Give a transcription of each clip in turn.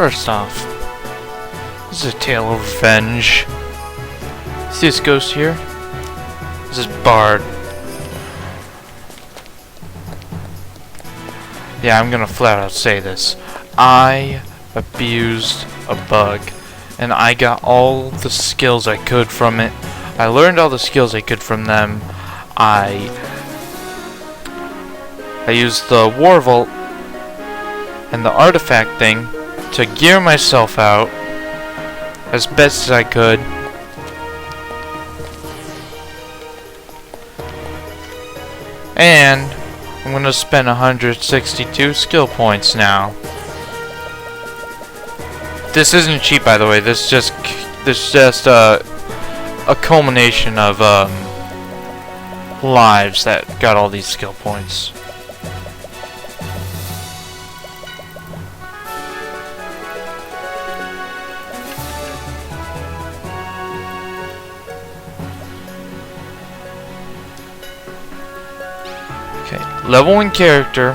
First off, this is a tale of revenge. See this ghost here? This is Bard. Yeah, I'm gonna flat out say this. I abused a bug, and I got all the skills I could from it. I learned all the skills I could from them. I used the War Vault and the artifact thing to gear myself out as best as I could. And I'm going to spend 162 skill points now. This isn't cheap, by the way. This is just a culmination of lives that got all these skill points. Okay, leveling character.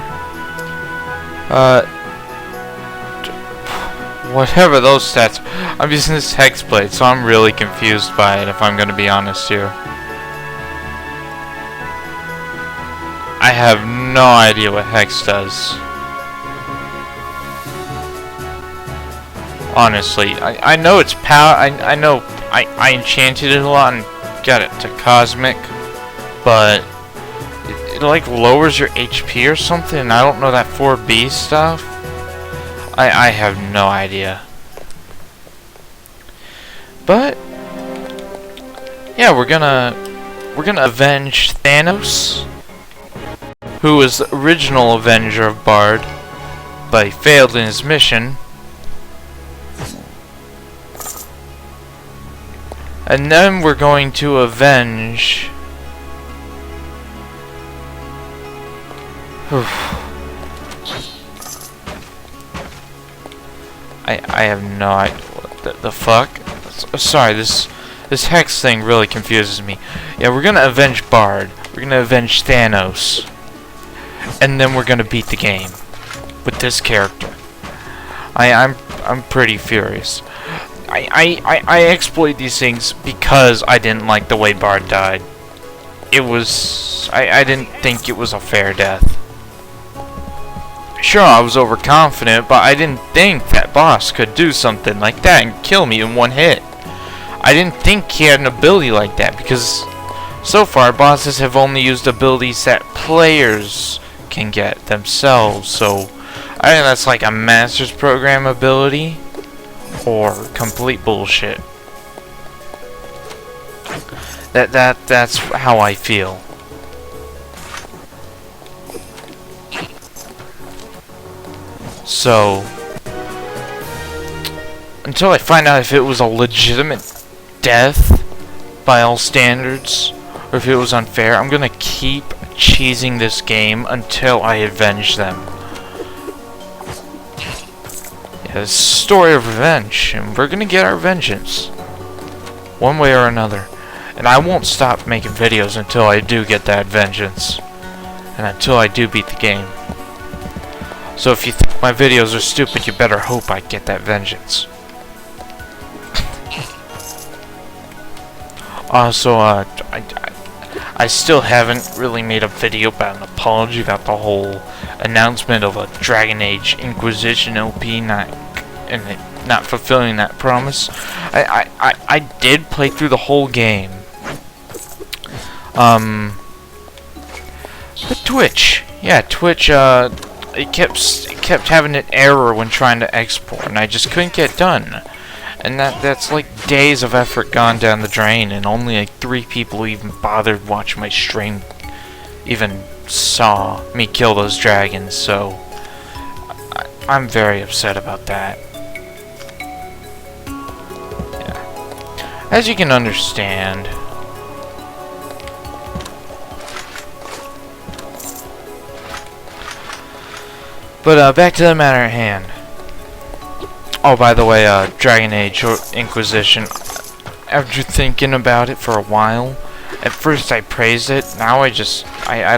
Whatever those stats. I'm using this Letsplay, so I'm really confused by it, if I'm going to be honest here. I have no idea what Hex does. Honestly, I know it's power. I know I enchanted it a lot and got it to Cosmic, but it like lowers your HP or something. And I don't know that 4B stuff. I have no idea. But yeah, we're gonna avenge Thanos, who was the original Avenger of Bard, but he failed in his mission. And then we're going to avenge I have no idea what the fuck. Sorry, this Hex thing really confuses me. Yeah, we're gonna avenge Bard. We're gonna avenge Thanos. And then we're gonna beat the game with this character. I'm pretty furious. I exploit these things because I didn't like the way Bard died. I didn't think it was a fair death. Sure, I was overconfident, but I didn't think that boss could do something like that and kill me in one hit. I didn't think he had an ability like that, because so far bosses have only used abilities that players can get themselves, so I think that's like a master's program ability or complete bullshit. That's how I feel. So until I find out if it was a legitimate death by all standards or if it was unfair, I'm gonna keep cheesing this game until I avenge them. Yeah, it's a story of revenge, and we're gonna get our vengeance one way or another. And I won't stop making videos until I do get that vengeance, and until I do beat the game. So if you think my videos are stupid, you better hope I get that vengeance. Also, I still haven't really made a video about an apology about the whole announcement of a Dragon Age Inquisition LP not fulfilling that promise. I did play through the whole game. But Twitch, yeah, Twitch, it kept having an error when trying to export, and I just couldn't get done. And that's like days of effort gone down the drain, and only like 3 people even bothered watching my stream, even saw me kill those dragons. So I'm very upset about that. Yeah. As you can understand. But back to the matter at hand. Oh, by the way, Dragon Age Inquisition, after thinking about it for a while, at first I praised it, now I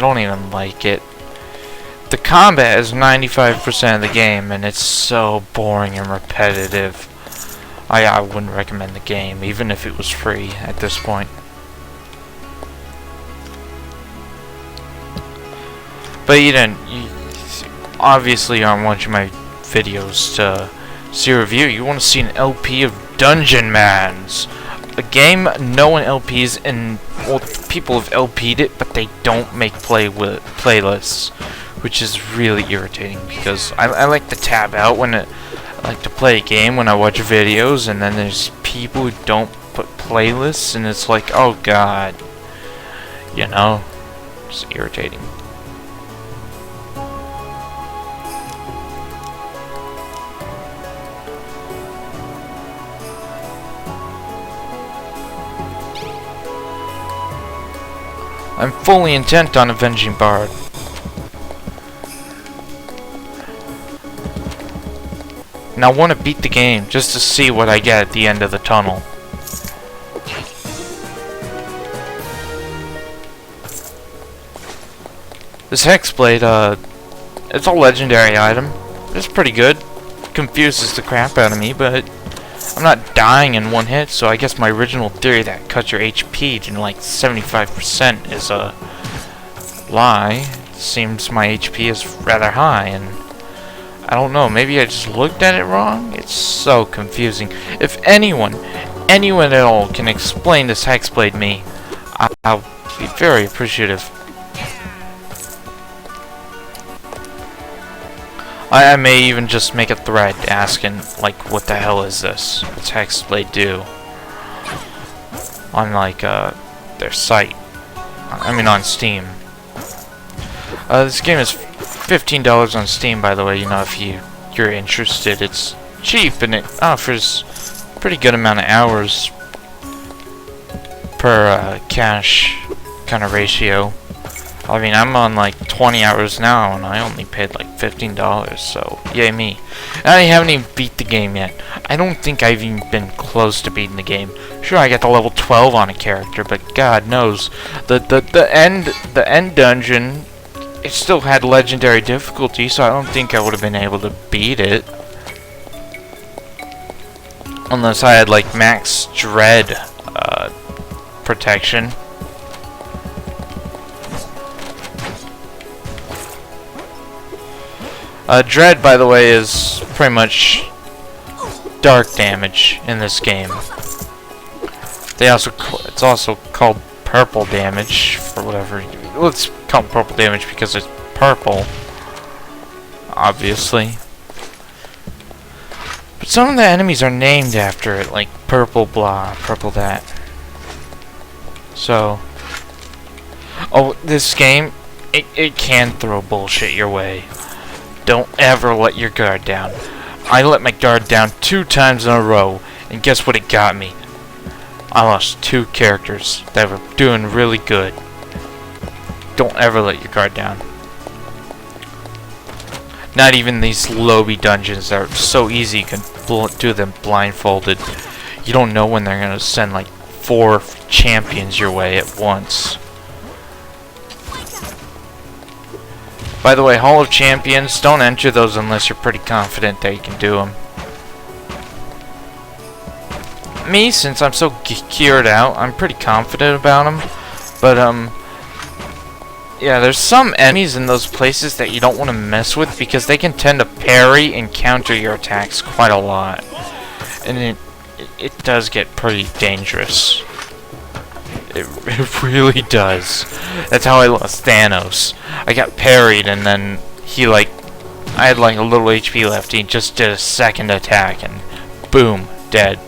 don't even like it. The combat is 95% of the game, and it's so boring and repetitive. I wouldn't recommend the game, even if it was free at this point. But you obviously aren't watching my videos to see a review. You want to see an LP of Dungeonmans, a game no one LPs, and well, people have LP'd it, but they don't make playlists, which is really irritating because I like to tab out when I like to play a game when I watch videos, and then there's people who don't put playlists, and it's like, oh god, you know, it's irritating. I'm fully intent on avenging Bard. And I want to beat the game just to see what I get at the end of the tunnel. This Hexblade, it's a legendary item. It's pretty good. Confuses the crap out of me, but I'm not dying in one hit, so I guess my original theory that cuts your HP to like 75% is a lie. It seems my HP is rather high, and I don't know, maybe I just looked at it wrong? It's so confusing. If anyone at all can explain this Hexblade me, I'll be very appreciative. I may even just make a thread asking, like, what the hell is this? What's Hexblade do? On, like, their site. I mean, on Steam. This game is $15 on Steam, by the way, you know, if you're interested. It's cheap, and it offers a pretty good amount of hours per cash kind of ratio. I mean, I'm on like 20 hours now, and I only paid like $15, so yay me. And I haven't even beat the game yet. I don't think I've even been close to beating the game. Sure, I got to level 12 on a character, but God knows, the end dungeon, it still had legendary difficulty, so I don't think I would have been able to beat it. Unless I had like max dread protection. Dread, by the way, is pretty much dark damage in this game. It's also called purple damage for whatever. Well, it's called purple damage because it's purple, obviously. But some of the enemies are named after it, like purple blah, purple that. So, oh, this game, it can throw bullshit your way. Don't ever let your guard down. I let my guard down 2 times in a row, and guess what it got me? I lost 2 characters that were doing really good. Don't ever let your guard down. Not even these lobby dungeons that are so easy, you can do them blindfolded. You don't know when they're going to send like 4 champions your way at once. By the way, Hall of Champions, don't enter those unless you're pretty confident that you can do them. Me, since I'm so geared out, I'm pretty confident about them. But, yeah, there's some enemies in those places that you don't want to mess with because they can tend to parry and counter your attacks quite a lot. And it does get pretty dangerous. It really does. That's how I lost Thanos. I got parried, and then I had like a little HP left. He just did a second attack, and boom, dead.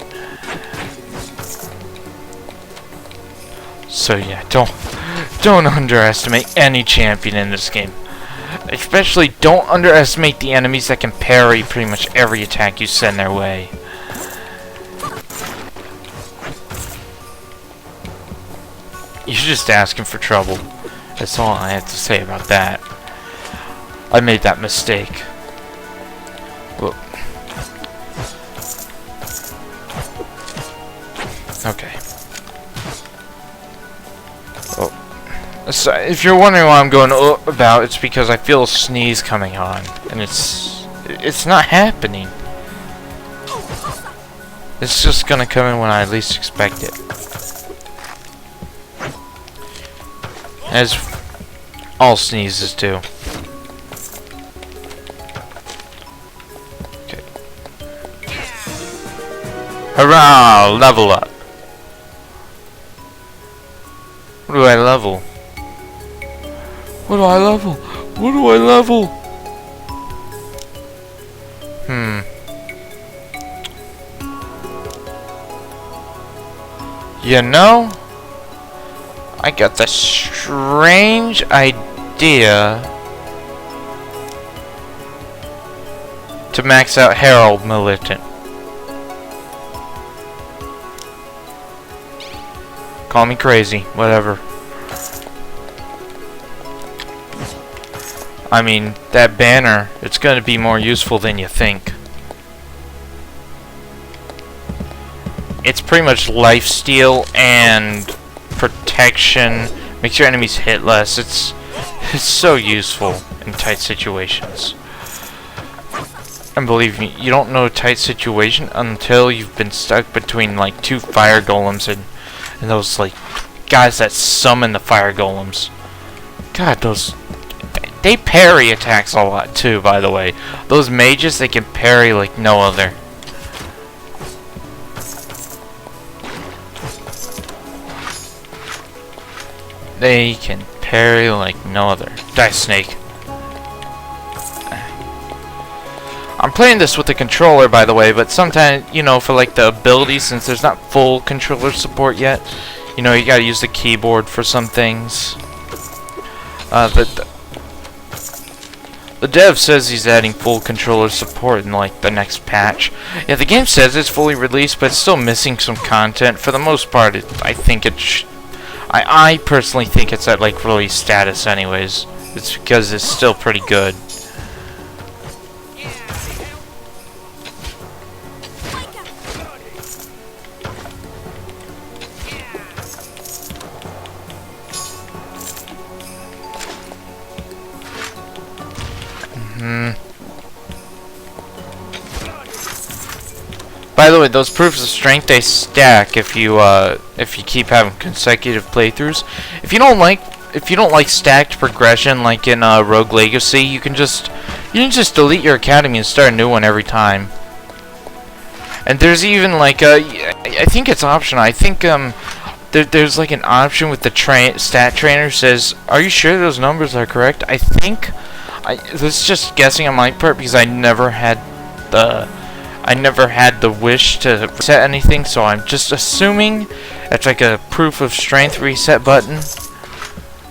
So yeah, don't underestimate any champion in this game. Especially don't underestimate the enemies that can parry pretty much every attack you send their way. You're just asking for trouble. That's all I have to say about that. I made that mistake. Whoa. Okay. Oh. So if you're wondering why I'm going about, it's because I feel a sneeze coming on, and it's not happening. It's just gonna come in when I least expect it. As all sneezes do. Okay. Hurrah! Level up. What do I level? What do I level? What do I level? You know, I got the strange idea to max out Herald Militant. Call me crazy, whatever. I mean, that banner, it's going to be more useful than you think. It's pretty much lifesteal and protection. Makes your enemies hit less. It's so useful in tight situations. And believe me, you don't know a tight situation until you've been stuck between like two fire golems and those like guys that summon the fire golems. God, those they parry attacks a lot too, by the way. Those mages, they can parry like no other. They can parry like no other. Die, snake. I'm playing this with the controller, by the way, but sometimes, you know, for like the abilities, since there's not full controller support yet, you know, you gotta use the keyboard for some things. The dev says he's adding full controller support in like the next patch. Yeah, the game says it's fully released, but it's still missing some content. For the most part, I think it's I personally think it's at like release status anyways. It's because it's still pretty good. By the way, those proofs of strength, they stack if you keep having consecutive playthroughs. If you don't like stacked progression like in Rogue Legacy, you can just delete your academy and start a new one every time. And there's even like I think it's optional. I think there's like an option with the stat trainer says, "Are you sure those numbers are correct?" I think this is just guessing on my part because I never had the wish to reset anything, so I'm just assuming it's like a proof of strength reset button.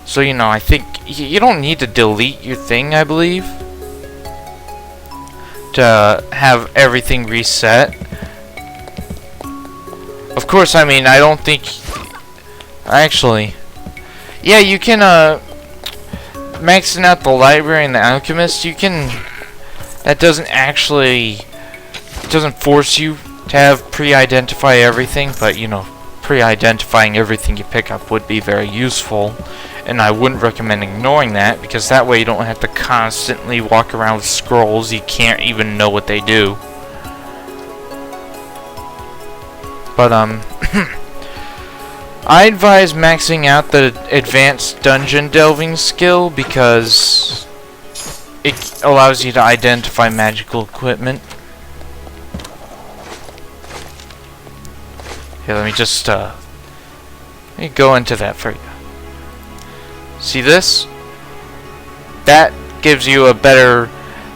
So, you know, I think you don't need to delete your thing, I believe, to have everything reset. Of course, I mean, I don't think... Actually... Yeah, you can, maxing out the library and the alchemist, you can... That doesn't force you to have pre-identify everything, but, you know, pre-identifying everything you pick up would be very useful. And I wouldn't recommend ignoring that, because that way you don't have to constantly walk around with scrolls you can't even know what they do. But, I advise maxing out the advanced dungeon delving skill, because it allows you to identify magical equipment. Here, let me just, let me go into that for you. See this? That gives you a better...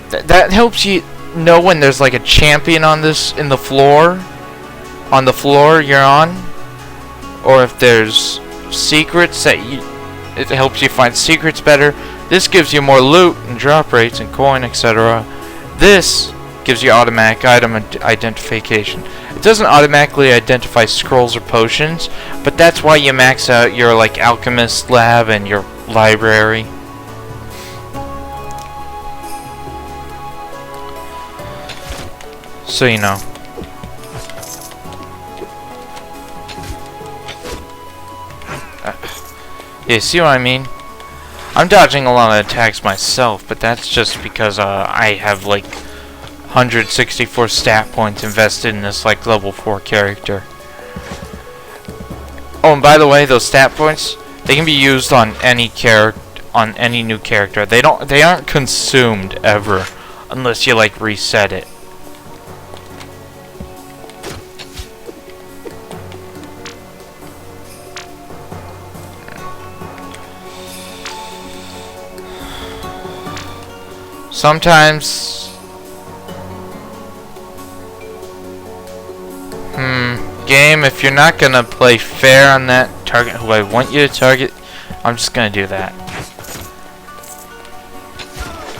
That helps you know when there's like a champion on this, in the floor. On the floor you're on. Or if there's secrets that it helps you find secrets better. This gives you more loot and drop rates and coin, etc. This gives you automatic item identification. It doesn't automatically identify scrolls or potions, but that's why you max out your like alchemist lab and your library. So you know. Yeah, see what I mean? I'm dodging a lot of attacks myself, but that's just because I have like 164 stat points invested in this like level 4 character. Oh, and by the way, those stat points, they can be used on any new character. They aren't consumed ever unless you like reset it. Sometimes game, if you're not gonna play fair on that target who I want you to target, I'm just gonna do that.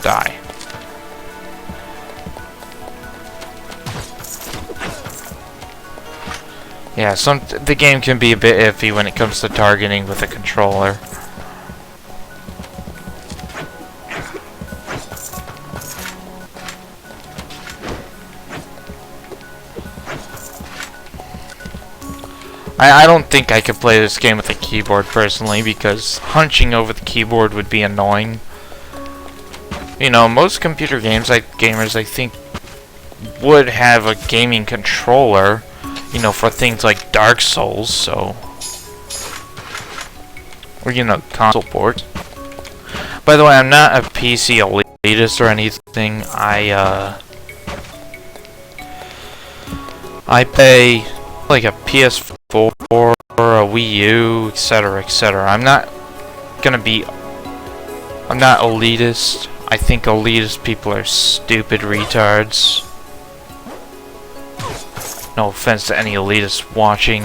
Die. Yeah, the game can be a bit iffy when it comes to targeting with a controller. I don't think I could play this game with a keyboard personally, because hunching over the keyboard would be annoying. You know, most computer gamers I think would have a gaming controller, you know, for things like Dark Souls, so, or, you know, console ports. By the way, I'm not a PC elitist or anything. I pay like a PS4 or a Wii U, etc., etc. I'm not elitist. I think elitist people are stupid retards. No offense to any elitists watching.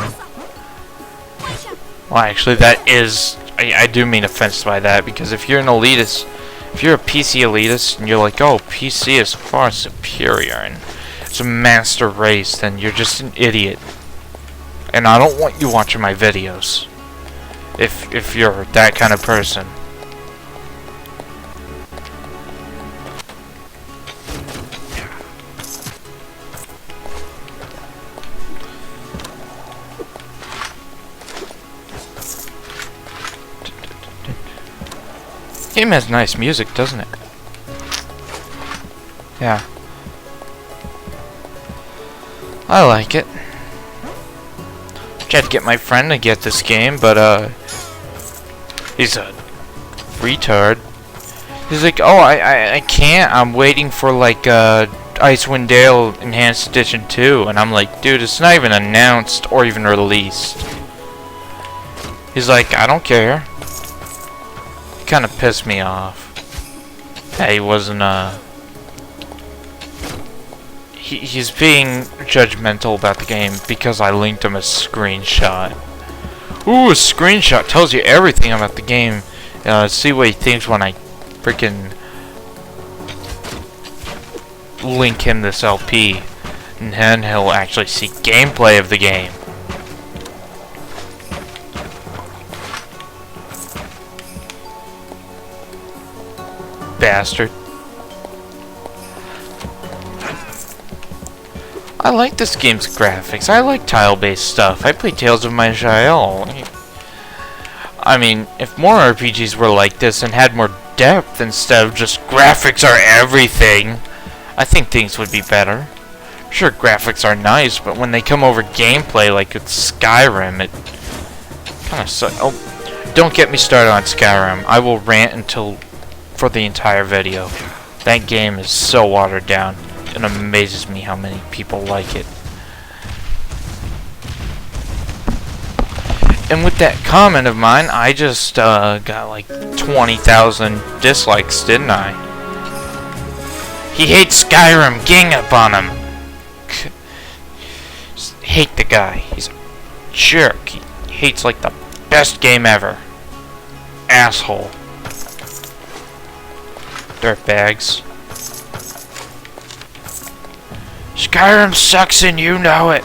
Well, actually, that is... I do mean offense by that, because if you're an elitist, if you're a PC elitist, and you're like, oh, PC is far superior, and it's a master race, then you're just an idiot. And I don't want you watching my videos, if you're that kind of person. Game has nice music, doesn't it? Yeah. I like it. Tried to get my friend to get this game, but he's a retard. He's like, oh, I can't. I'm waiting for like Icewind Dale Enhanced Edition 2, and I'm like, dude, it's not even announced or even released. He's like, I don't care. He kind of pissed me off. Yeah, he wasn't He's being judgmental about the game because I linked him a screenshot. Ooh, a screenshot tells you everything about the game. See what he thinks when I freaking link him this LP. And then he'll actually see gameplay of the game. Bastard. I like this game's graphics. I like tile-based stuff. I play Tales of Maj'El. I mean, if more RPGs were like this and had more depth instead of just graphics are everything, I think things would be better. Sure, graphics are nice, but when they come over gameplay like it's Skyrim, it kind of sucks. Oh, don't get me started on Skyrim. I will rant for the entire video. That game is so watered down. It amazes me how many people like it. And with that comment of mine, I just got like 20,000 dislikes, didn't I? He hates Skyrim. Gang up on him. Just hate the guy. He's a jerk. He hates like the best game ever. Asshole. Dirtbags. Skyrim sucks and you know it.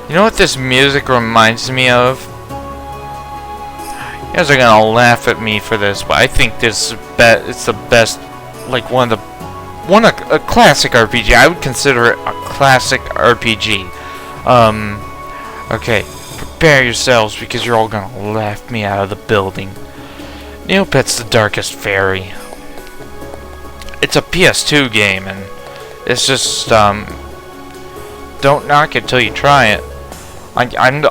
You know what this music reminds me of? You guys are gonna laugh at me for this, but I think this it's the best, like a classic RPG. I would consider it a classic RPG. Okay, prepare yourselves because you're all gonna laugh me out of the building. Neopet's the Darkest Fairy. It's a PS2 game, and it's just don't knock it till you try it. I'm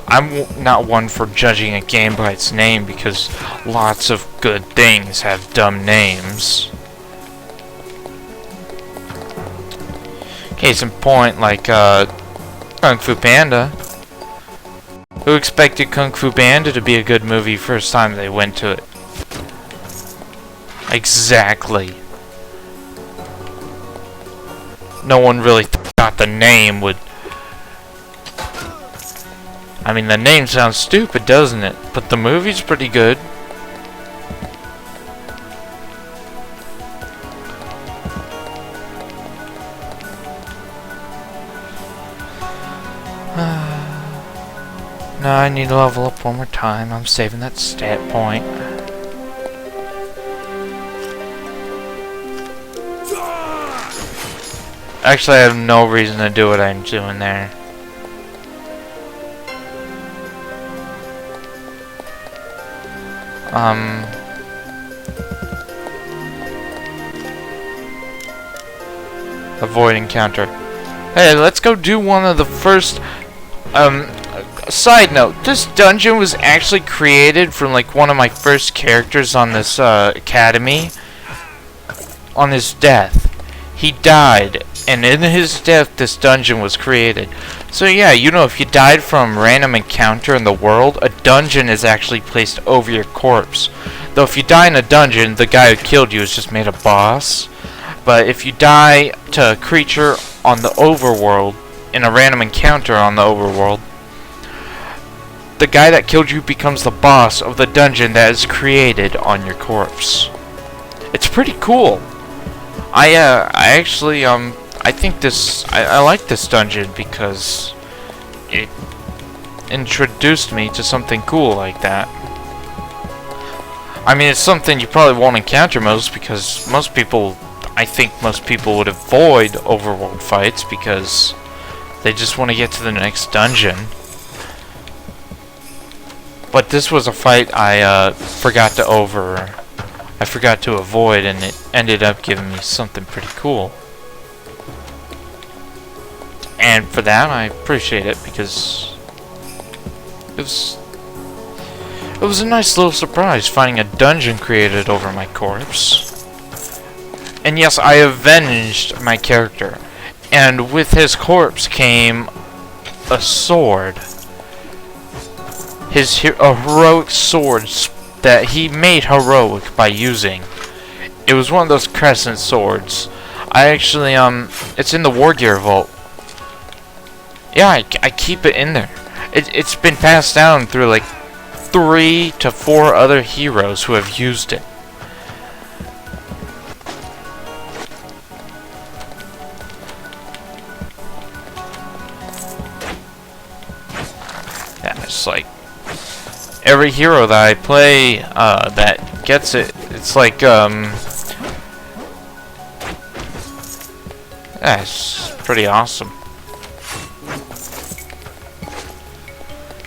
not one for judging a game by its name because lots of good things have dumb names. Case in point, like Kung Fu Panda. Who expected Kung Fu Panda to be a good movie first time they went to it? Exactly. No one really thought the name would... I mean, the name sounds stupid, doesn't it? But the movie's pretty good. No, I need to level up one more time. I'm saving that stat point. Actually, I have no reason to do what I'm doing there. Avoid encounter. Hey, let's go do one of the first, side note, this dungeon was actually created from, like, one of my first characters on this, academy. On his death. He died, and in his death, this dungeon was created. So yeah, you know, if you died from random encounter in the world, a dungeon is actually placed over your corpse. Though if you die in a dungeon, the guy who killed you is just made a boss. But if you die to a creature on the overworld, in a random encounter on the overworld, the guy that killed you becomes the boss of the dungeon that is created on your corpse. It's pretty cool. I actually, I think this, I like this dungeon because it introduced me to something cool like that. I mean, it's something you probably won't encounter most because most people, I think most people would avoid overworld fights because they just want to get to the next dungeon. But this was a fight I forgot to avoid, and it ended up giving me something pretty cool. And for that, I appreciate it because it was a nice little surprise finding a dungeon created over my corpse. And yes, I avenged my character, and with his corpse came a sword. A heroic sword that he made heroic by using. It was one of those crescent swords. I actually, it's in the War Gear vault. Yeah, I keep it in there. It's been passed down through like 3 to 4 other heroes who have used it. Yeah, it's like every hero that I play that gets it, it's like that's pretty awesome.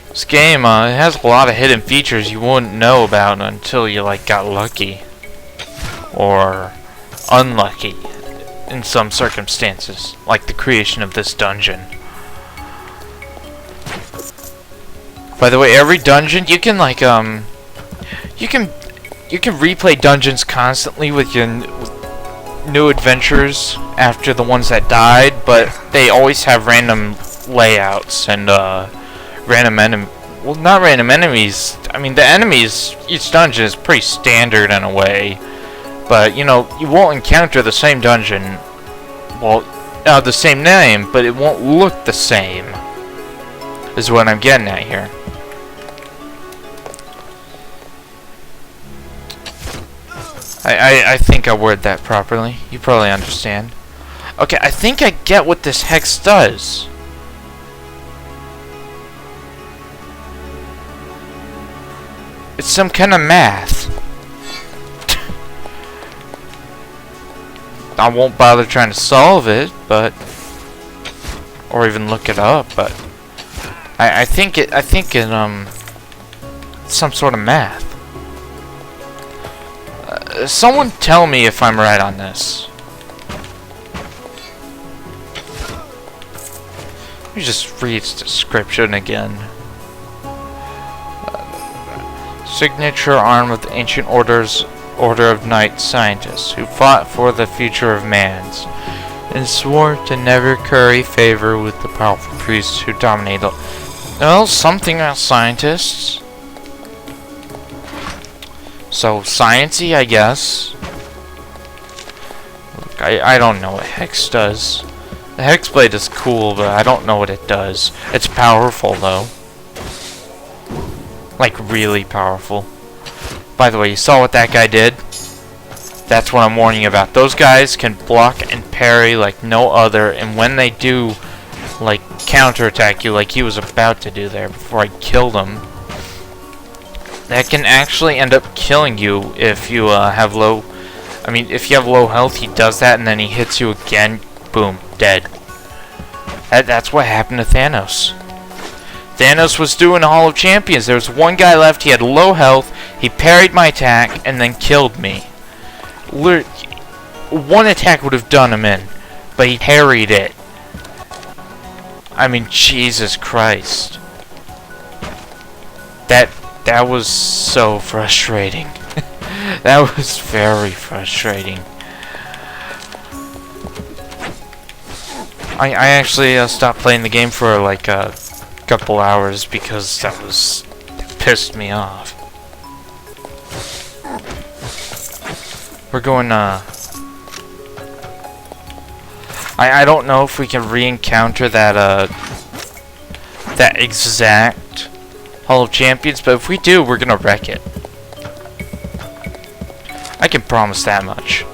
This game it has a lot of hidden features you wouldn't know about until you like got lucky or unlucky in some circumstances, like the creation of this dungeon. By the way, every dungeon you can like you can replay dungeons constantly with your new adventures after the ones that died, but they always have random layouts and well, not random enemies. I mean, the enemies, each dungeon is pretty standard in a way, but you know, you won't encounter the same dungeon, well, the same name, but it won't look the same, is what I'm getting at here. I think I worded that properly. You probably understand. Okay, I think I get what this hex does. It's some kind of math. I won't bother trying to solve it, but or even look it up, but I think it some sort of math. Someone tell me if I'm right on this. Let me just read its description again. Signature arm of the ancient order of knight scientists who fought for the future of man's and swore to never curry favor with the powerful priests who dominate. Well, something about scientists. So, sciencey, I guess. Look, I don't know what Hex does. The Hexblade is cool, but I don't know what it does. It's powerful, though. Like, really powerful. By the way, you saw what that guy did? That's what I'm warning you about. Those guys can block and parry like no other, and when they do, like, counterattack you like he was about to do there before I killed him, that can actually end up killing you if you have low... I mean, if you have low health, he does that, and then he hits you again. Boom. Dead. That's what happened to Thanos. Thanos was doing a Hall of Champions. There was one guy left. He had low health. He parried my attack and then killed me. One attack would have done him in, but he parried it. I mean, Jesus Christ. That was so frustrating. That was very frustrating. I actually stopped playing the game for like a couple hours because that pissed me off. We're going I don't know if we can re-encounter that that exact Hall of Champions, but if we do, we're gonna wreck it. I can promise that much.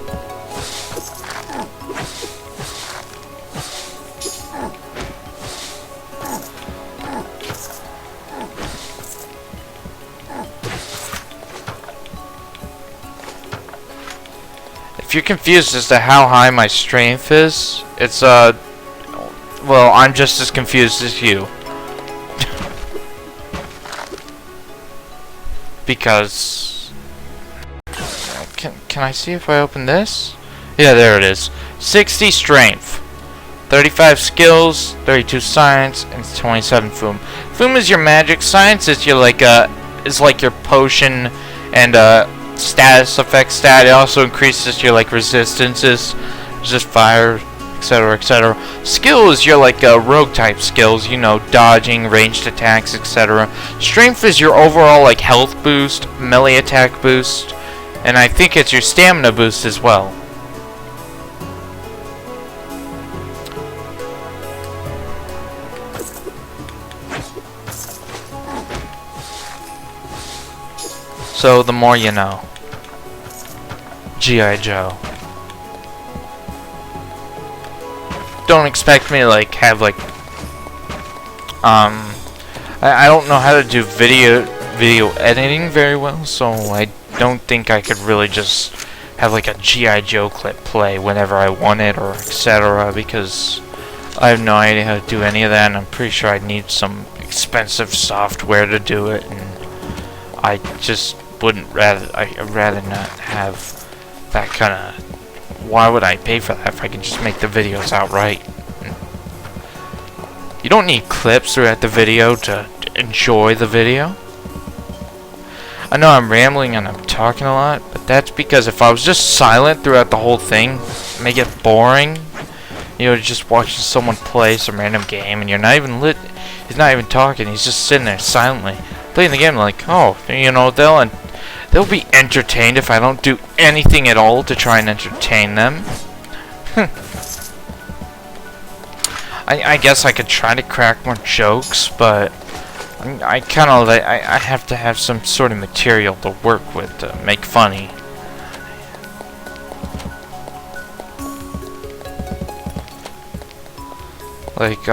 If you're confused as to how high my strength is, it's well, I'm just as confused as you. Because can I see if I open this? Yeah, there it is. 60 strength, 35 skills, 32 science, and 27 foom. Foom is your magic. Science is your like your potion and status effect stat. It also increases your like resistances, resist fire, etc., etc. Skill is your like rogue type skills, you know, dodging, ranged attacks, etc. Strength is your overall like health boost, melee attack boost, and I think it's your stamina boost as well. So the more you know. G.I. Joe. Don't expect me to like have like I don't know how to do video editing very well, so I don't think I could really just have like a G.I. Joe clip play whenever I want it or etc. because I have no idea how to do any of that, and I'm pretty sure I'd need some expensive software to do it, and I just I'd rather not have that kind of... Why would I pay for that if I can just make the videos outright? You don't need clips throughout the video to enjoy the video. I know I'm rambling and I'm talking a lot, but that's because if I was just silent throughout the whole thing, it may get boring. You know, just watching someone play some random game and you're not even he's not even talking, he's just sitting there silently playing the game like, oh, you know, they'll be entertained if I don't do anything at all to try and entertain them. I guess I could try to crack more jokes, but I kind of like I have to have some sort of material to work with to make funny. Like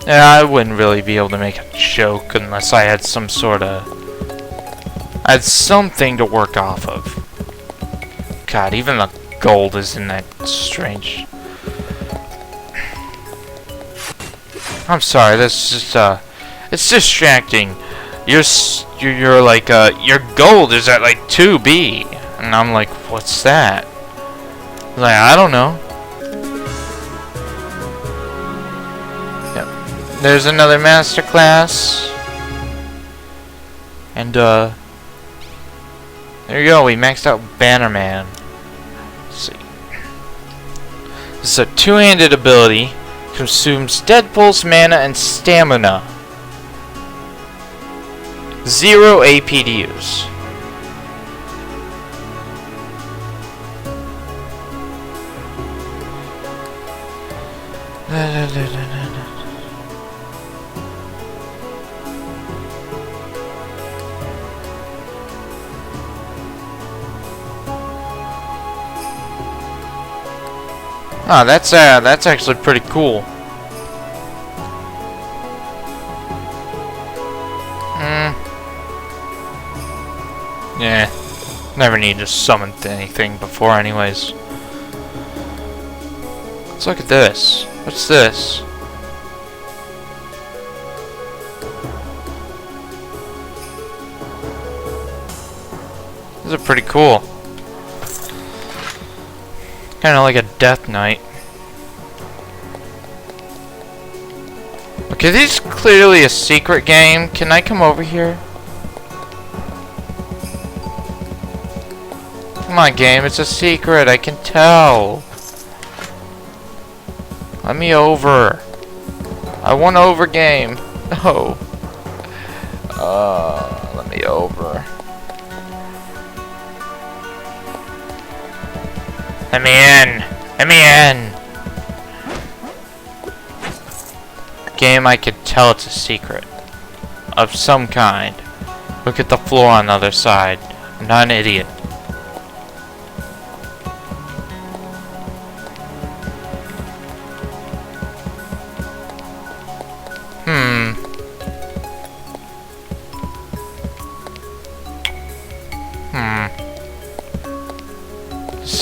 Yeah, I wouldn't really be able to make a joke unless I had some sort of... I had something to work off of. God, even the gold isn't that strange. I'm sorry, that's just, it's distracting. You're like, your gold is at, like, 2B. And I'm like, what's that? Like, I don't know. Yep. There's another masterclass. And, there you go, we maxed out Bannerman. Let's see. This is a two-handed ability. Consumes Deadpool's mana and stamina. 0 AP to use. Ah, that's actually pretty cool. Yeah, never need to summon anything before anyways. Let's look at this. What's this? These are pretty cool. Kinda like a Death Knight. Okay, this is clearly a secret game. Can I come over here? Come on, game, it's a secret, I can tell. Let me over. I want over, game. No. Let me over. Let me in. Let me in. Game, I can tell it's a secret. Of some kind. Look at the floor on the other side. I'm not an idiot.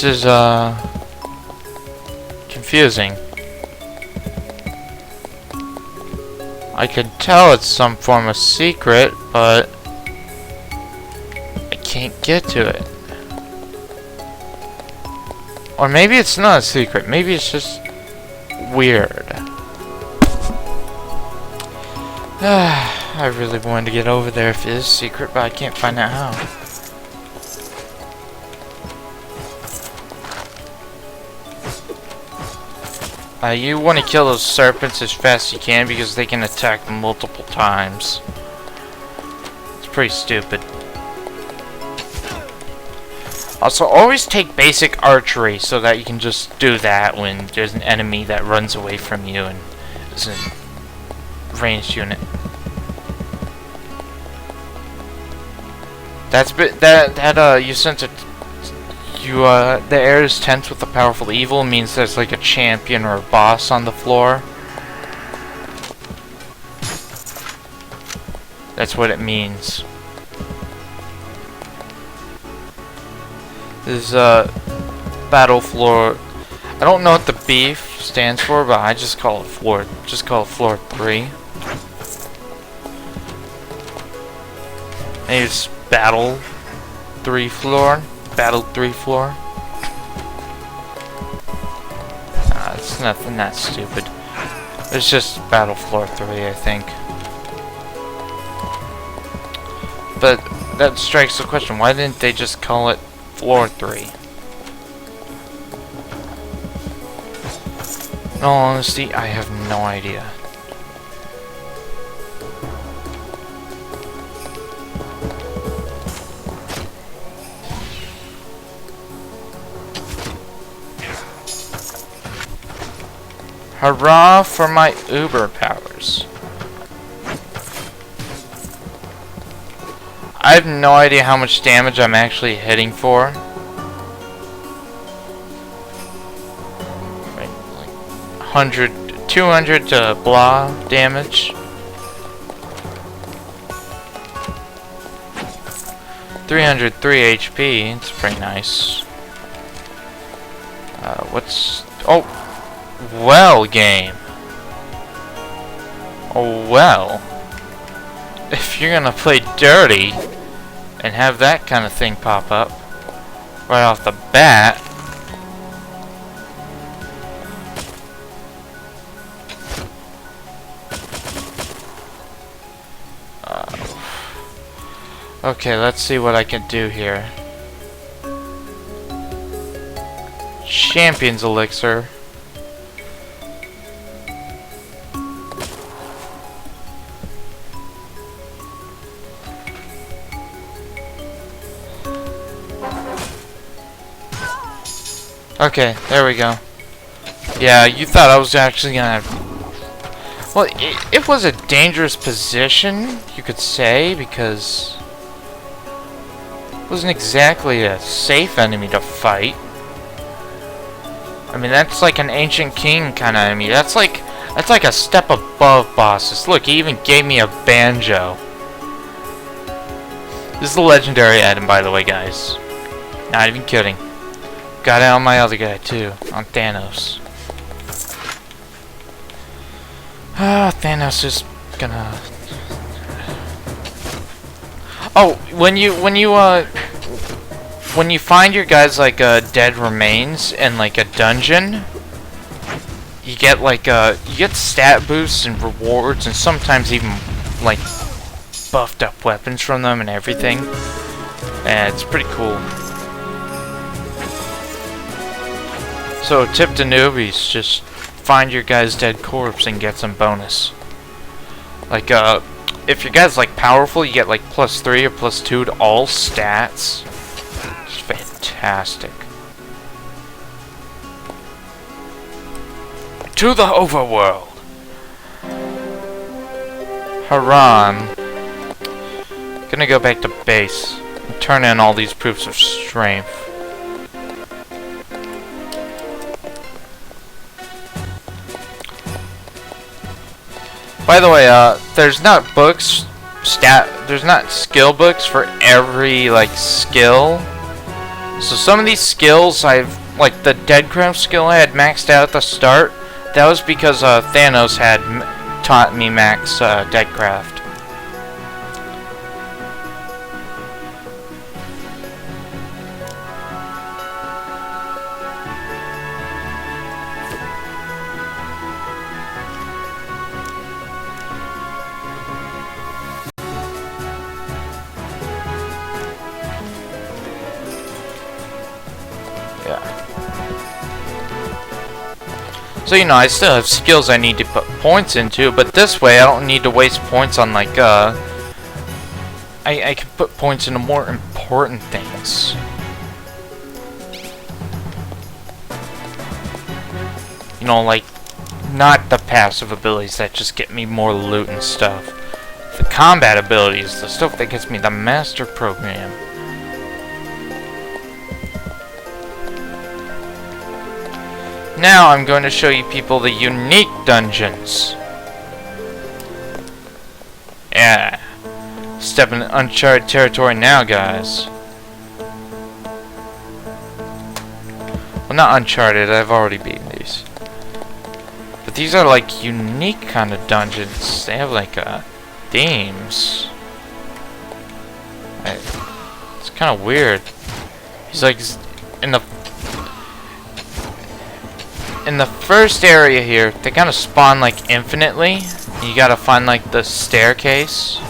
This is, confusing. I can tell it's some form of secret, but I can't get to it. Or maybe it's not a secret. Maybe it's just weird. I really wanted to get over there if it is secret, but I can't find out how. You want to kill those serpents as fast as you can because they can attack multiple times. It's pretty stupid. Also, always take basic archery so that you can just do that when there's an enemy that runs away from you and is a ranged unit. You sent it. The air is tense with the powerful evil means there's like a champion or a boss on the floor. That's what it means. This is battle floor. I don't know what the beef stands for, but I just call it floor. Just call it floor 3. Maybe it's battle 3 floor. Battle 3 floor. It's nothing that stupid. It's just battle floor 3, I think. But that strikes the question, why didn't they just call it floor 3? In all honesty, I have no idea. Hurrah for my Uber powers. I have no idea how much damage I'm actually hitting for. Like 100 200 to blah damage. 303 HP. It's pretty nice. What's... Oh! Well, game. Oh, well. If you're gonna play dirty and have that kind of thing pop up right off the bat... Okay, let's see what I can do here. Champion's Elixir. Okay, there we go. Yeah, you thought I was actually gonna... Well, it was a dangerous position, you could say, because... it wasn't exactly a safe enemy to fight. I mean, that's like an ancient king kind of enemy. That's like a step above bosses. Look, he even gave me a banjo. This is a legendary item, by the way, guys. Not even kidding. Got it on my other guy too, on Thanos. Thanos is gonna... Oh, when you find your guys like dead remains in like a dungeon, you get like you get stat boosts and rewards, and sometimes even like buffed up weapons from them and everything. And it's pretty cool. So tip to newbies: just find your guy's dead corpse and get some bonus. Like if your guy's like powerful, you get like +3 or +2 to all stats. It's fantastic. To the overworld. Haran. Gonna go back to base and turn in all these proofs of strength. By the way, there's not skill books for every like skill. So some of these skills like the Deadcraft skill I had maxed out at the start. That was because Thanos had taught me max Deadcraft. So, you know, I still have skills I need to put points into, but this way I don't need to waste points on, like, I can put points into more important things. You know, like, not the passive abilities that just get me more loot and stuff. The combat abilities, the stuff that gets me the master program. Now I'm going to show you people the unique dungeons. Yeah. Step in uncharted territory now, guys. Well, not uncharted, I've already beaten these. But these are like unique kind of dungeons. They have like themes. It's kind of weird. He's like in the first area here, they kind of spawn like infinitely. You gotta find like the staircase.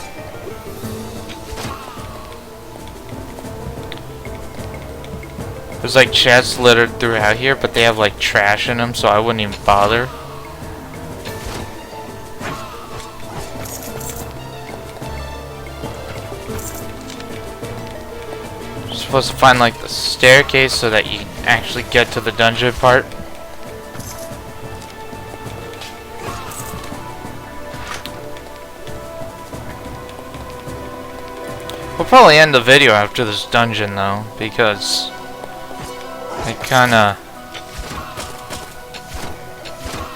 There's like chests littered throughout here, but they have like trash in them, so I wouldn't even bother. You're supposed to find like the staircase so that you actually get to the dungeon part. We'll probably end the video after this dungeon though, because it kinda...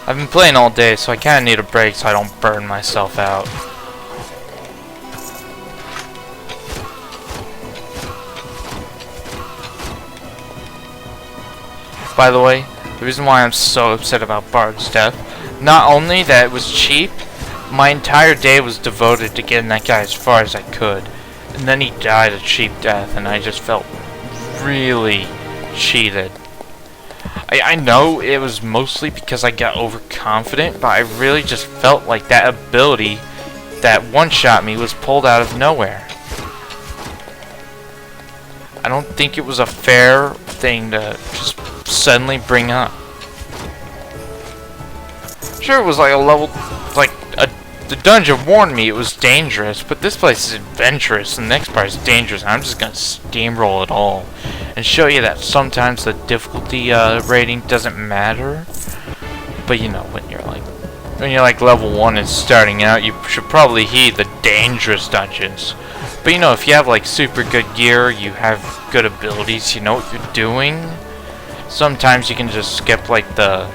I've been playing all day, so I kind of need a break so I don't burn myself out. By the way, the reason why I'm so upset about Bard's death, not only that it was cheap, my entire day was devoted to getting that guy as far as I could. And then he died a cheap death, and I just felt really cheated. I know it was mostly because I got overconfident, but I really just felt like that ability that one-shot me was pulled out of nowhere. I don't think it was a fair thing to just suddenly bring up. Sure, it was like a level, the dungeon warned me it was dangerous, but this place is adventurous and the next part is dangerous. I'm just gonna steamroll it all and show you that sometimes the difficulty rating doesn't matter. But you know, when you're like level 1 and starting out, you should probably heed the dangerous dungeons. But you know, if you have like super good gear, you have good abilities, you know what you're doing, sometimes you can just skip like the...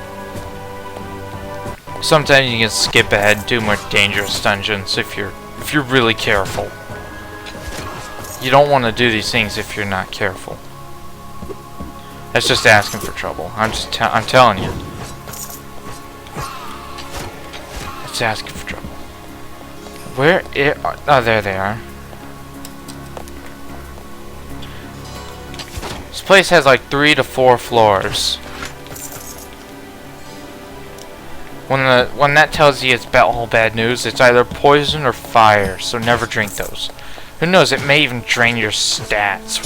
Sometimes you can skip ahead and do more dangerous dungeons if you're really careful. You don't want to do these things if you're not careful. That's just asking for trouble. I'm telling you. It's asking for trouble. Oh, there they are. This place has like 3 to 4 floors. When that tells you it's all bad news, it's either poison or fire, so never drink those. Who knows, it may even drain your stats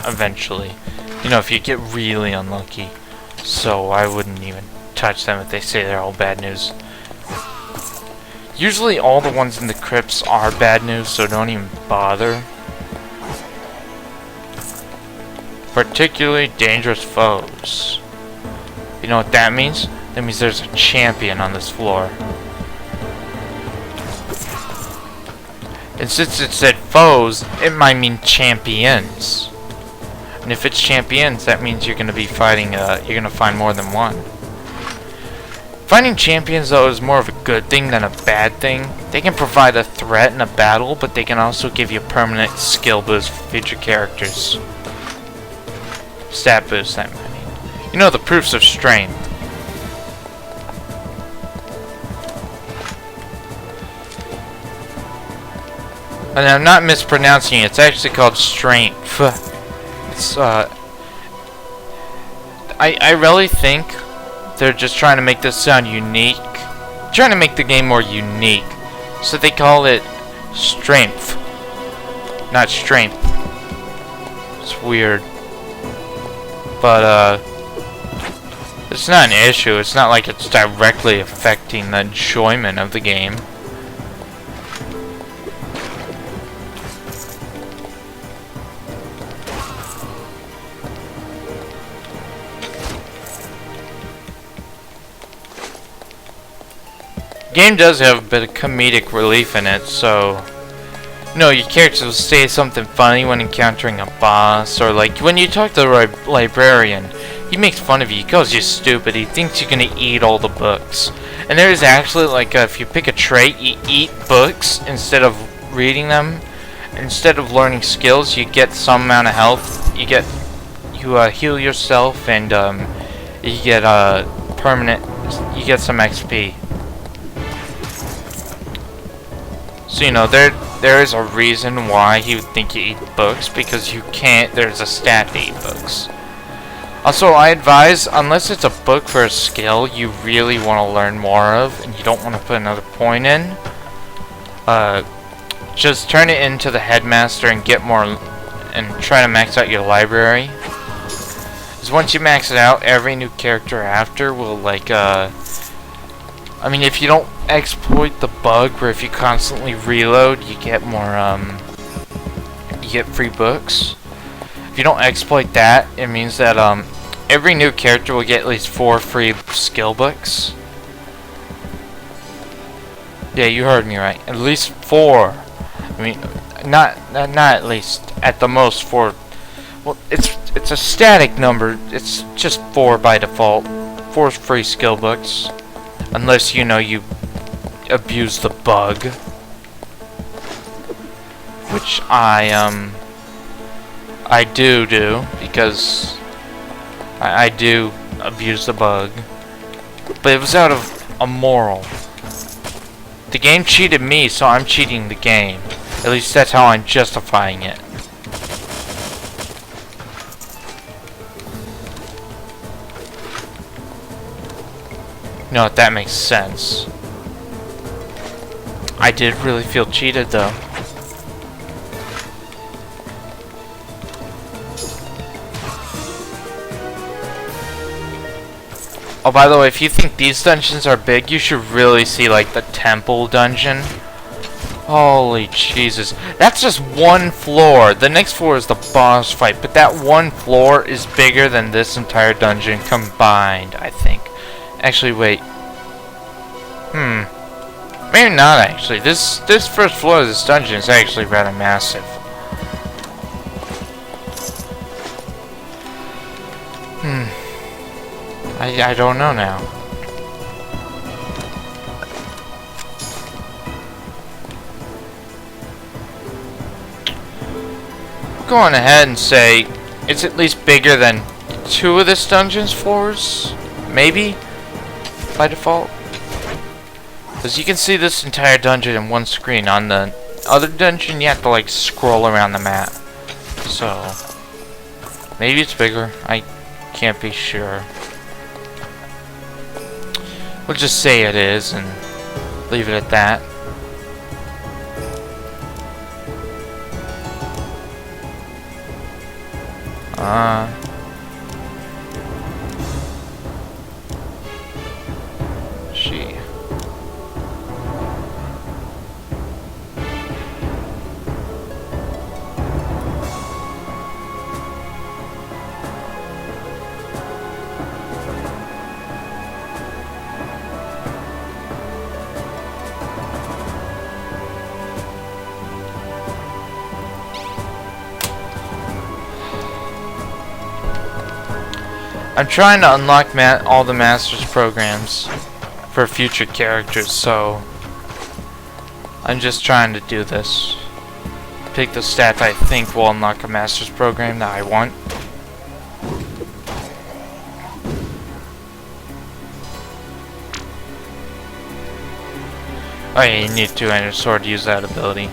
eventually. You know, if you get really unlucky. So I wouldn't even touch them if they say they're all bad news. Usually all the ones in the crypts are bad news, so don't even bother. Particularly dangerous foes. You know what that means? That means there's a champion on this floor. And since it said foes, it might mean champions. And if it's champions, that means you're gonna be fighting, you're gonna find more than one. Finding champions, though, is more of a good thing than a bad thing. They can provide a threat in a battle, but they can also give you permanent skill boost for future characters. Stat boost, I mean. You know, the proofs of strength. And I'm not mispronouncing it. It's actually called strength. It's I really think they're just trying to make this sound unique. Trying to make the game more unique. So they call it strength, not strength. It's weird. But it's not an issue. It's not like it's directly affecting the enjoyment of the game. The game does have a bit of comedic relief in it, so you know, your characters will say something funny when encountering a boss, or like when you talk to the librarian, he makes fun of you, he calls you stupid, he thinks you're gonna eat all the books. And there is actually like if you pick a trait, you eat books instead of reading them. Instead of learning skills, you get some amount of health. You heal yourself, and you get you get some XP. So you know, there is a reason why he would think you eat books, because you can't, there's a stat to eat books. Also, I advise, unless it's a book for a skill you really want to learn more of, and you don't want to put another point in, just turn it into the headmaster and get more, and try to max out your library. Because once you max it out, every new character after will like, I mean, if you don't exploit the bug where if you constantly reload, you get more, you get free books. If you don't exploit that, it means that, every new character will get at least 4 free skill books. Yeah, you heard me right. At least 4. I mean, not at least. At the most 4. Well, it's a static number. It's just 4 by default. 4 free skill books. Unless, you know, you abuse the bug. Which I do, because I do abuse the bug. But it was out of a moral. The game cheated me, so I'm cheating the game. At least that's how I'm justifying it. You know what, that makes sense. I did really feel cheated though. Oh, by the way, if you think these dungeons are big, you should really see, like, the temple dungeon. Holy Jesus. That's just one floor. The next floor is the boss fight, but that one floor is bigger than this entire dungeon combined, I think. Actually, wait. Maybe not, actually. This first floor of this dungeon is actually rather massive. I don't know now. Go on ahead and say it's at least bigger than 2 of this dungeon's floors, maybe, by default. Because you can see this entire dungeon in one screen. On the other dungeon, you have to, like, scroll around the map. So, maybe it's bigger. I can't be sure. We'll just say it is and leave it at that. She. I'm trying to unlock all the Master's programs for future characters, so I'm just trying to do this. Pick the stat I think will unlock a Master's program that I want. Oh yeah, you need a two-handed sword to use that ability.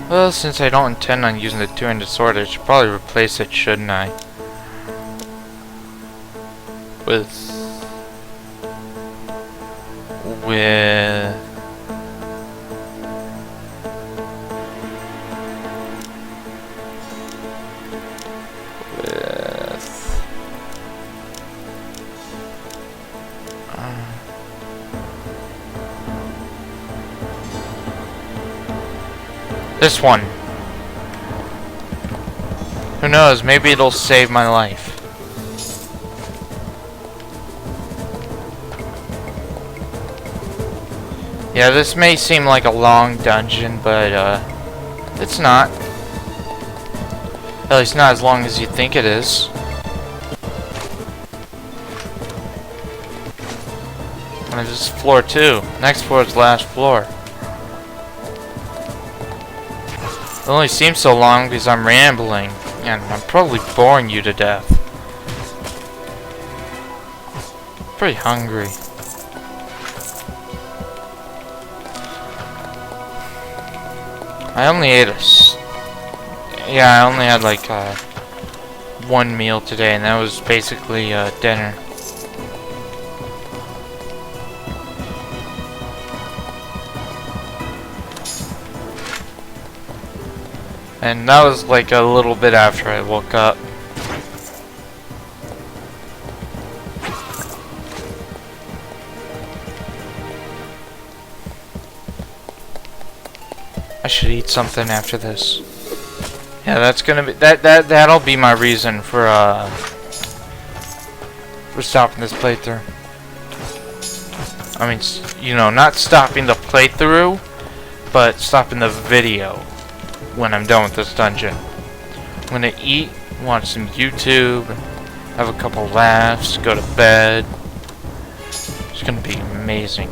Well, since I don't intend on using the two-handed sword, I should probably replace it, shouldn't I? With... this one. Who knows, maybe it'll save my life. Yeah, this may seem like a long dungeon, but it's not. At least not as long as you think it is. And this is floor 2. Next floor is the last floor. It only seems so long because I'm rambling, and I'm probably boring you to death. Pretty hungry. I only ate I only had like one meal today, and that was basically dinner. And that was like a little bit after I woke up. I should eat something after this. Yeah, that's gonna be that'll be my reason for stopping this playthrough. I mean, you know, not stopping the playthrough, but stopping the video. When I'm done with this dungeon, I'm gonna eat, watch some YouTube, have a couple laughs, go to bed. It's gonna be amazing.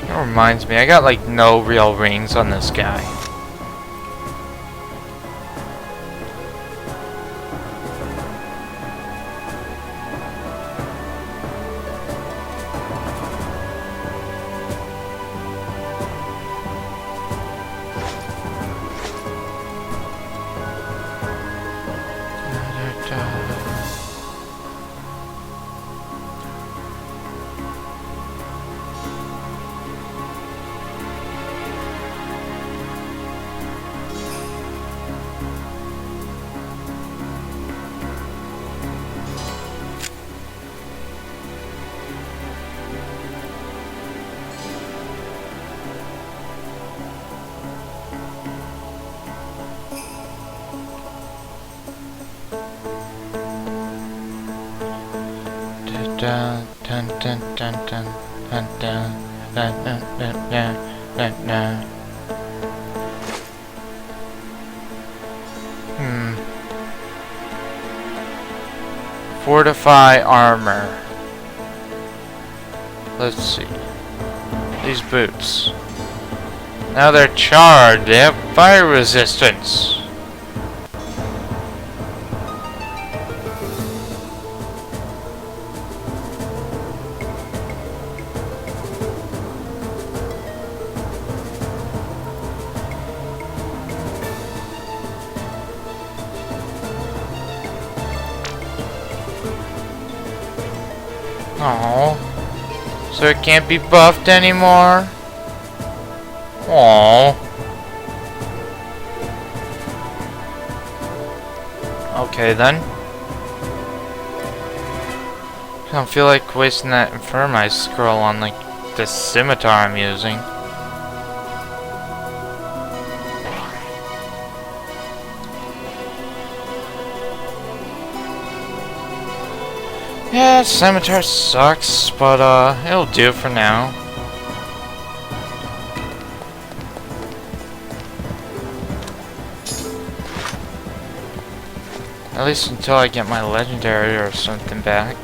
That reminds me, I got like no real rings on this guy. Dun dun dun dun dun dun dun dun dun dun dun dun. Fortify armor. Let's see. These boots. Now they're charred. They have fire resistance. Oh, so it can't be buffed anymore? Oh. Okay then. I don't feel like wasting that Infirmite scroll on like the scimitar I'm using. Yeah, scimitar sucks, but it'll do for now. At least until I get my legendary or something back.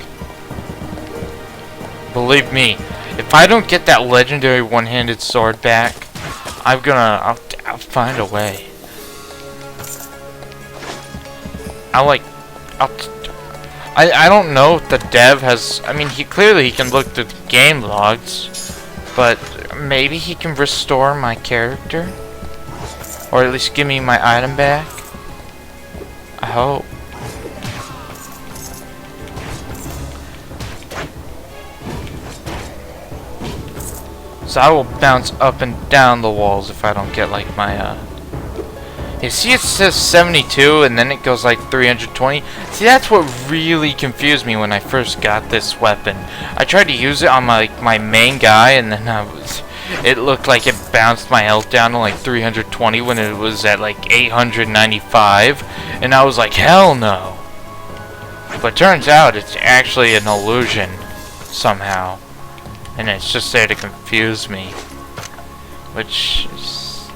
Believe me, if I don't get that legendary one-handed sword back, I'll find a way. I don't know if the dev has, I mean, he can look through the game logs, but maybe he can restore my character? Or at least give me my item back? I hope. So I will bounce up and down the walls if I don't get like my you see it says 72 and then it goes like 320. See, that's what really confused me when I first got this weapon. I tried to use it on my main guy and then it looked like it bounced my health down to like 320 when it was at like 895, and I was like, hell no. But turns out it's actually an illusion somehow, and it's just there to confuse me, which is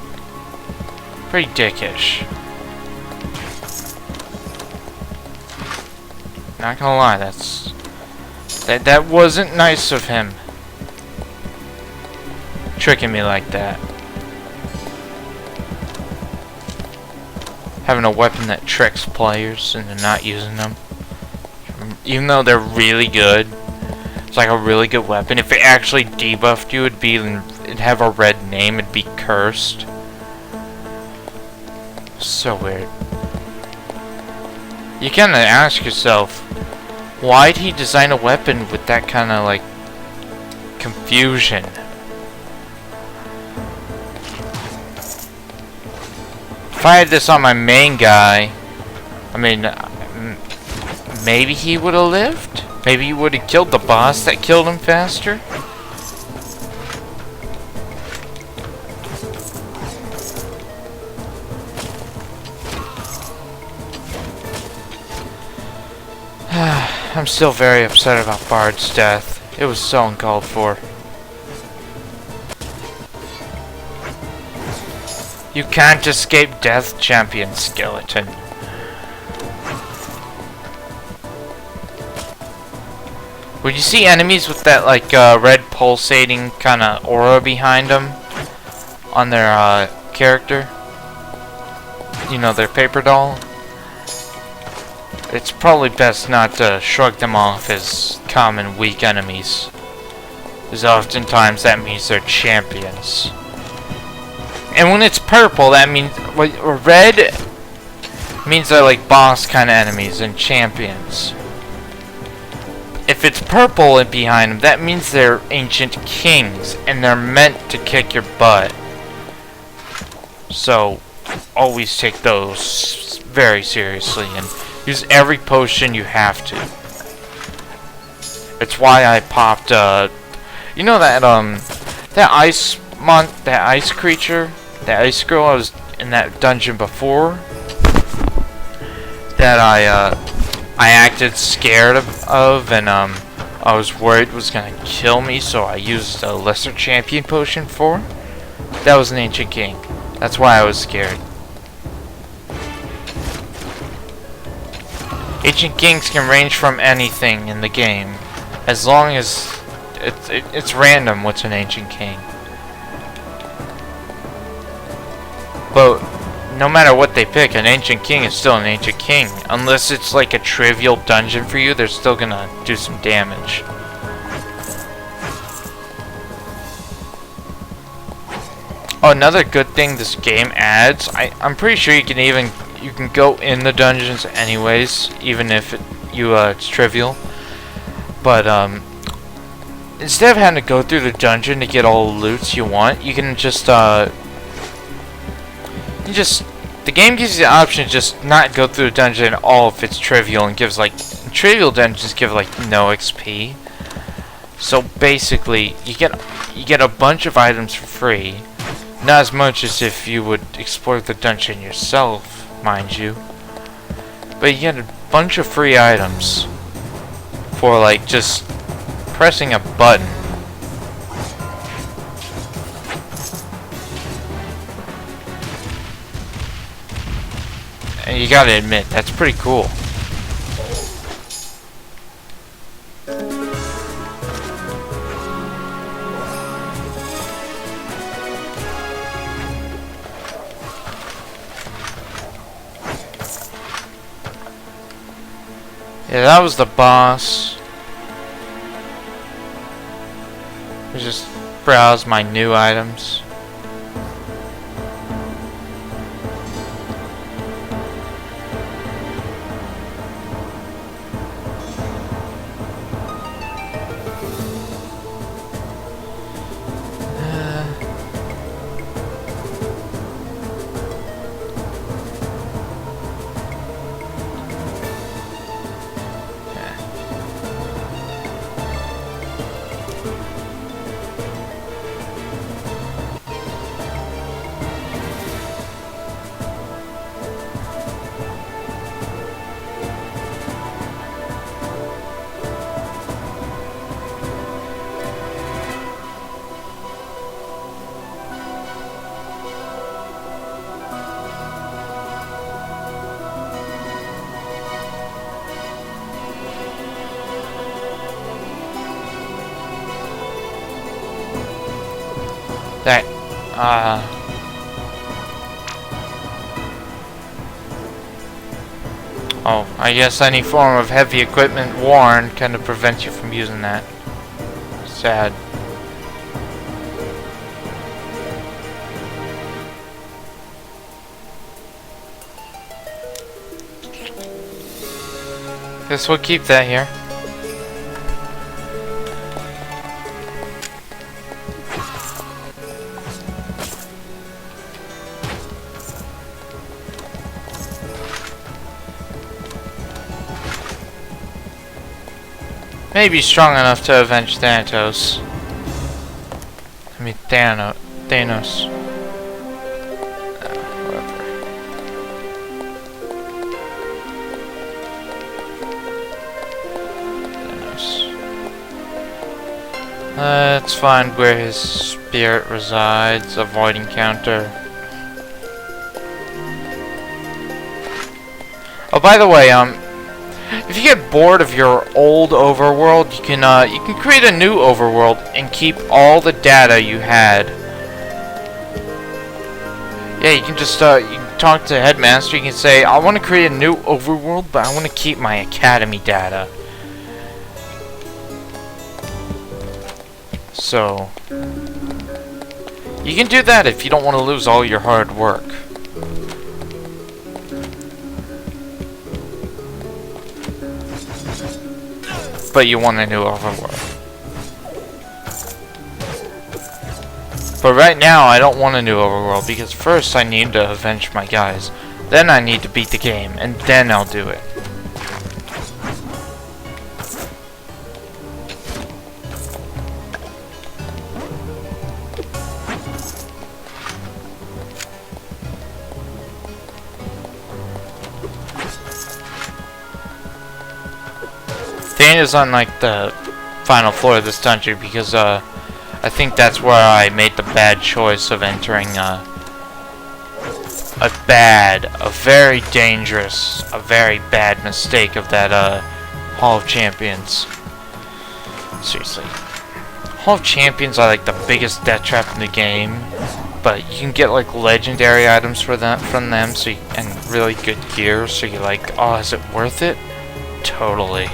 pretty dickish. Not gonna lie, that wasn't nice of him. Tricking me like that. Having a weapon that tricks players into not using them. Even though they're really good. It's like a really good weapon. If it actually debuffed you, it'd have a red name, it'd be cursed. So weird. You kinda ask yourself, why'd he design a weapon with that kinda like confusion? If I had this on my main guy, I mean, maybe he would have lived? Maybe he would have killed the boss that killed him faster? I'm still very upset about Bard's death. It was so uncalled for. You can't escape death, champion skeleton. When you see enemies with that like red pulsating kind of aura behind them on their character, you know, their paper doll, it's probably best not to shrug them off as common weak enemies, because oftentimes that means they're champions. And when it's purple, that means, or red means they're like boss kind of enemies and champions. If it's purple and behind them, that means they're ancient kings and they're meant to kick your butt. So always take those very seriously and use every potion you have to. It's why I popped you know that that ice creature, that ice girl I was in that dungeon before, that I acted scared of and I was worried was gonna kill me, so I used a lesser champion potion for. That was an ancient king. That's why I was scared. Ancient kings can range from anything in the game, as long as it's random what's an ancient king. But no matter what they pick, an ancient king is still an ancient king. Unless it's like a trivial dungeon for you, they're still gonna do some damage. Oh, another good thing this game adds, I'm pretty sure you can go in the dungeons anyways, even if it's trivial. But instead of having to go through the dungeon to get all the loots you want, you can just the game gives you the option to just not go through the dungeon at all if it's trivial, and gives like trivial dungeons give like no XP. So basically, you get a bunch of items for free. Not as much as if you would explore the dungeon yourself, mind you. But you get a bunch of free items for like just pressing a button. And you gotta admit, that's pretty cool. Yeah, that was the boss. I just browse my new items. That, oh, I guess any form of heavy equipment worn kind of prevents you from using that. Sad. Guess we'll keep that here. Maybe strong enough to avenge Thanos. I mean Thanos. Thanos. Let's find where his spirit resides. Avoid encounter. Oh, by the way, if you get bored of your old overworld, you can create a new overworld and keep all the data you had. Yeah, you can just you can talk to Headmaster. You can say, I want to create a new overworld, but I want to keep my academy data. So you can do that if you don't want to lose all your hard work. But you want a new overworld. But right now, I don't want a new overworld, because first I need to avenge my guys. Then I need to beat the game, and then I'll do it. Is on like the final floor of this dungeon, because I think that's where I made the bad choice of entering a very dangerous, a very bad mistake of that Hall of Champions. Seriously, Hall of Champions are like the biggest death trap in the game, but you can get like legendary items from them, so and really good gear. So you're like, oh, is it worth it? Totally.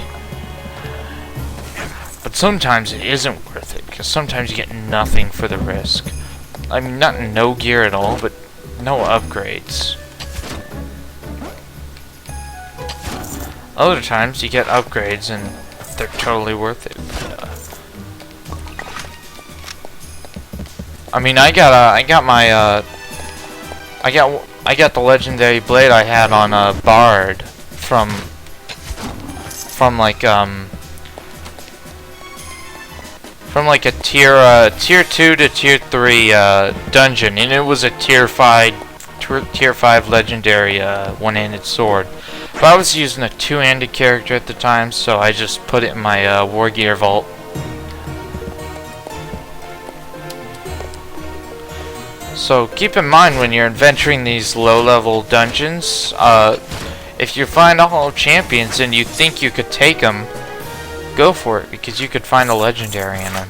But sometimes it isn't worth it, because sometimes you get nothing for the risk. I mean, not no gear at all, but no upgrades. Other times you get upgrades and they're totally worth it. I mean, I got the legendary blade I had on Bard from like a tier 2 to tier 3 dungeon, and it was a tier 5 legendary one-handed sword. But I was using a two-handed character at the time, so I just put it in my war gear vault. So keep in mind when you're adventuring these low-level dungeons, if you find a Hall of Champions and you think you could take them, go for it, because you could find a legendary in them.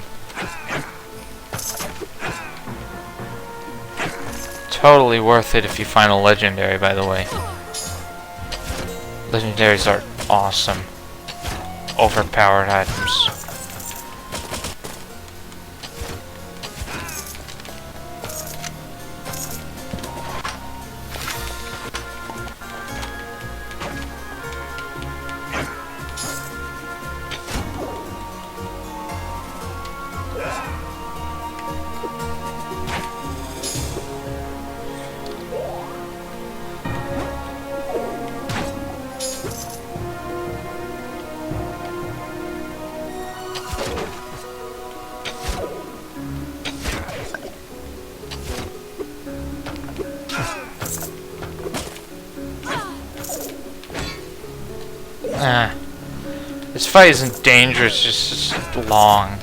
Totally worth it if you find a legendary, by the way. Legendaries are awesome. Overpowered items. This fight isn't dangerous, it's just long.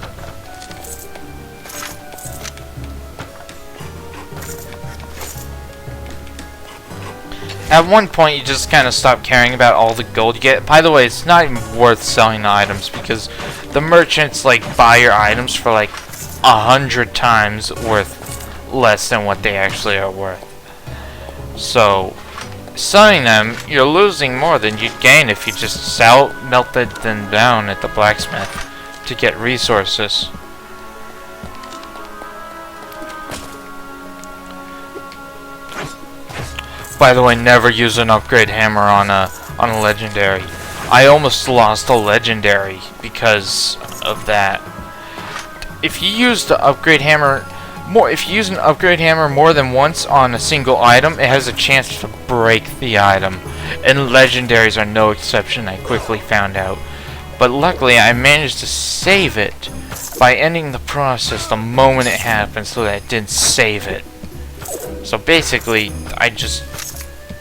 At one point, you just kind of stop caring about all the gold you get. By the way, it's not even worth selling the items, because the merchants like buy your items for like 100 times worth less than what they actually are worth. So selling them, you're losing more than you'd gain if you just melted them down at the blacksmith to get resources. By the way, never use an upgrade hammer on a legendary. I almost lost a legendary because of that. If you use the upgrade hammer if you use an upgrade hammer more than once on a single item, it has a chance to break the item. And legendaries are no exception, I quickly found out. But luckily, I managed to save it by ending the process the moment it happened so that it didn't save it. So basically, I just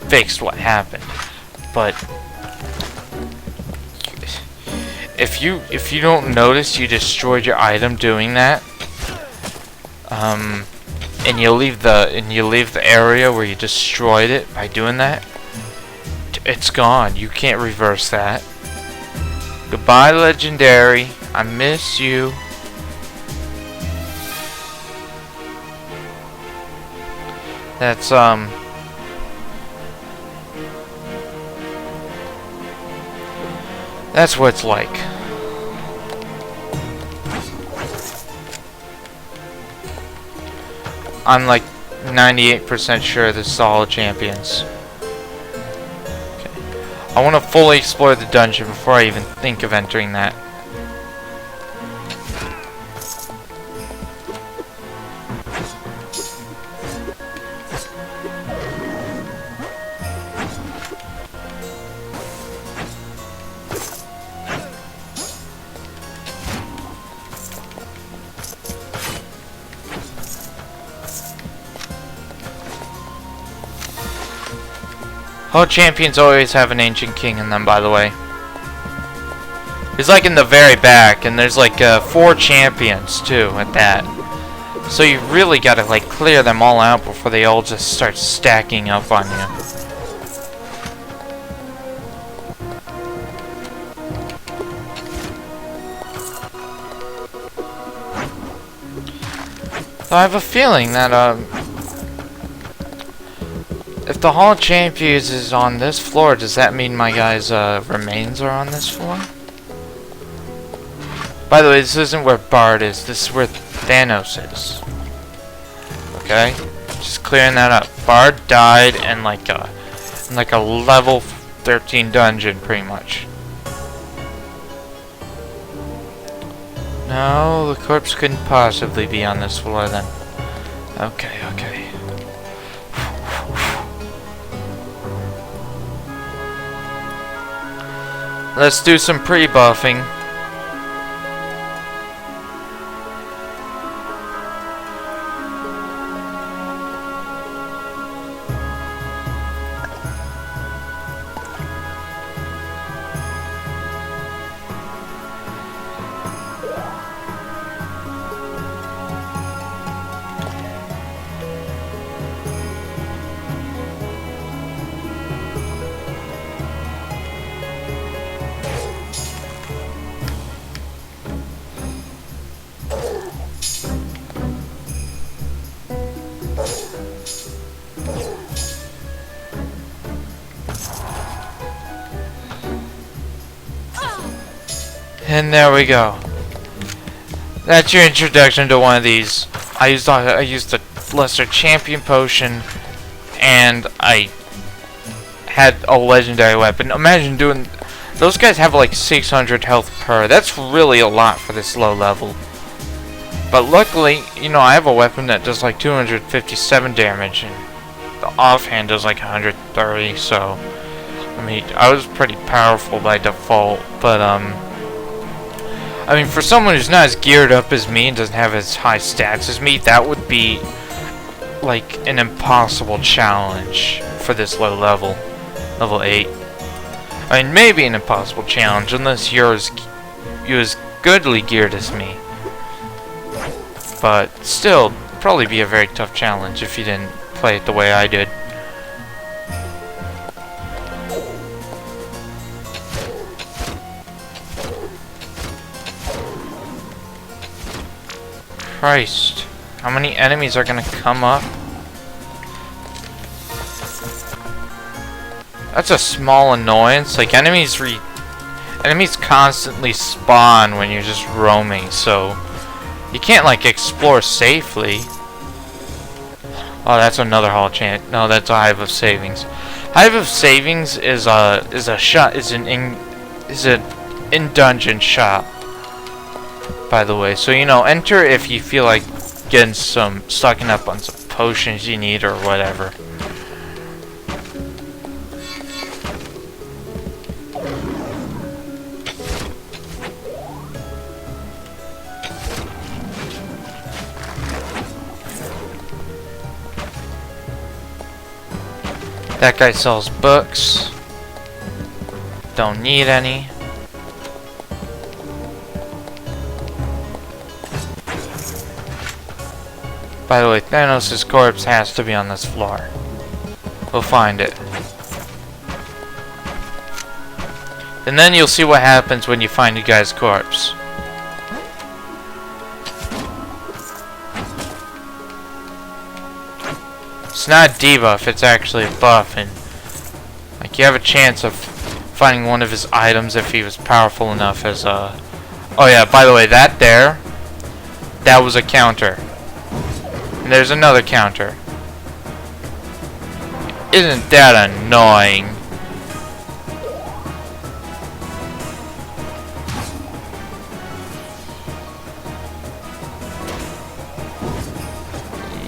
fixed what happened. But if you don't notice you destroyed your item doing that, and you leave the area where you destroyed it by doing that, it's gone. You can't reverse that. Goodbye, Legendary. I miss you. That's what it's like. I'm like 98% sure this is all champions. Okay. I want to fully explore the dungeon before I even think of entering that. All champions always have an ancient king in them, by the way. He's like in the very back, and there's like 4 champions too at that. So you really gotta like clear them all out before they all just start stacking up on you. So I have a feeling that if the Hall of Champions is on this floor, does that mean my guy's remains are on this floor? By the way, this isn't where Bard is. This is where Thanos is. Okay, just clearing that up. Bard died in like a level 13 dungeon, pretty much. No, the corpse couldn't possibly be on this floor then. Okay, okay. Let's do some pre-buffing. And there we go. That's your introduction to one of these. I used a lesser champion potion, and I had a legendary weapon. Imagine doing. Those guys have like 600 health per. That's really a lot for this low level. But luckily, you know, I have a weapon that does like 257 damage, and the offhand does like 130. So, I mean, I was pretty powerful by default, but I mean, for someone who's not as geared up as me and doesn't have as high stats as me, that would be like an impossible challenge for this low level, level 8. I mean, maybe an impossible challenge unless you're as goodly geared as me. But still, probably be a very tough challenge if you didn't play it the way I did. Christ, how many enemies are gonna come up? That's a small annoyance. Like enemies constantly spawn when you're just roaming, so you can't like explore safely. Oh, that's another hall chant. No, that's a Hive of Savings. Hive of Savings is an in-dungeon shop. By the way, so you know, enter if you feel like getting stocking up on some potions you need or whatever. That guy sells books. Don't need any. By the way, Thanos' corpse has to be on this floor. We'll find it. And then you'll see what happens when you find you guy's corpse. It's not a debuff, it's actually a buff, and like you have a chance of finding one of his items if he was powerful enough as a... Oh yeah, by the way, that was a counter. And there's another counter. Isn't that annoying?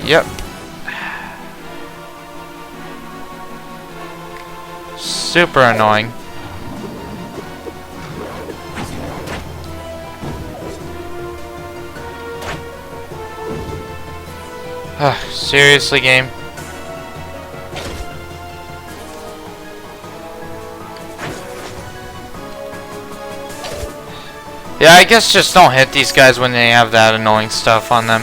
Yep. Super annoying. Seriously, game? Yeah, I guess just don't hit these guys when they have that annoying stuff on them.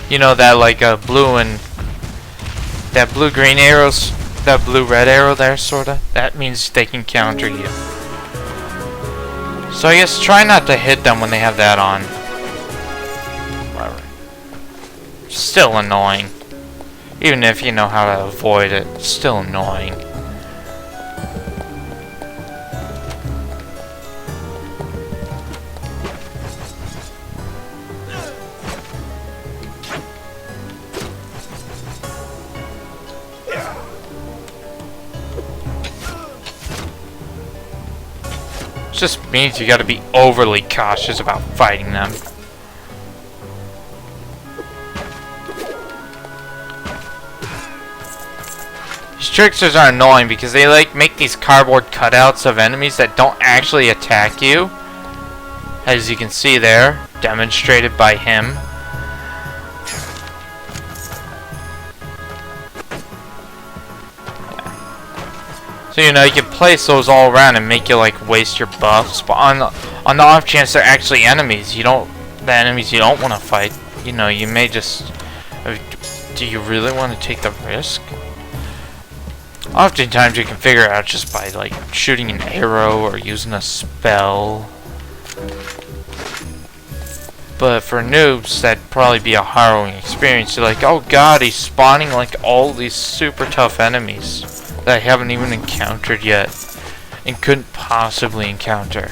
You know, that like blue and that blue-green arrows, that blue-red arrow there, sorta. That means they can counter you. So I guess try not to hit them when they have that on. Whatever. Still annoying. Even if you know how to avoid it, it's still annoying. Just means you gotta be overly cautious about fighting them. These tricksters are annoying because they like make these cardboard cutouts of enemies that don't actually attack you. As you can see there, demonstrated by him. So, you know, you can place those all around and make you like waste your buffs, but on the off chance they're actually enemies, the enemies you don't want to fight, you know, you may just... Do you really want to take the risk? Oftentimes you can figure it out just by like shooting an arrow or using a spell. But for noobs, that'd probably be a harrowing experience. You're like, oh god, he's spawning like all these super tough enemies that I haven't even encountered yet and couldn't possibly encounter.